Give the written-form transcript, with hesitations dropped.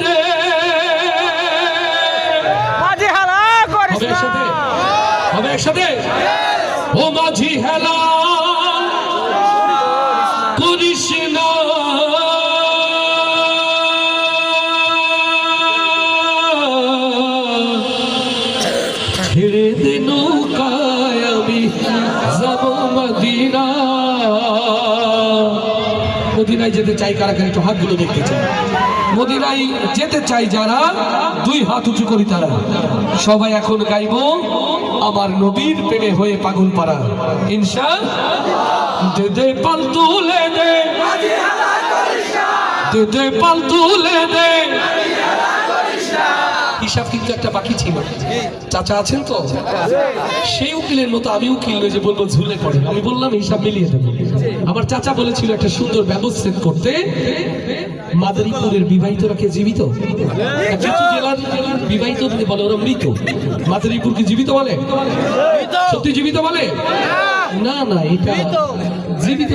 দে। মাঝি হেলা করিস হবে না। একসাথে, হবে একসাথে। ও মাঝি হেলা করিস না, ছেড়ে দে নৌকায় আমি যাব মদিনা। মদিনায় যেতে চাই কারা কারা, একটু হাতগুলো দেখতে চাই। মদিনায় যেতে চাই যারা, দুই হাত উঁচু করি তারা। সবাই এখন গাইব আমার নবীর প্রেমে হয়ে পাগল পারা ইনশা। দে দে পাল তুলে দে, দে দে পাল তুলে দে। হিসাব কিন্তু একটা বাকি ছিল। চাচা আছেন তো, সেই উকিলের মতো আমি উকিল নই যে বলবো ঝুলে পড়ে। আমি বললাম হিসাব মিলিয়ে দেবো। আমার চাচা বলেছিল একটা সুন্দর ব্যবস্থা করতে। মাদারীপুরের বিবাহিতরাকে জীবিত, জেলার বিবাহিত বলে ওরা মৃত। মাদারীপুরকে জীবিত বলে? সত্যি জীবিত বলে? না না, এটা জীবিত।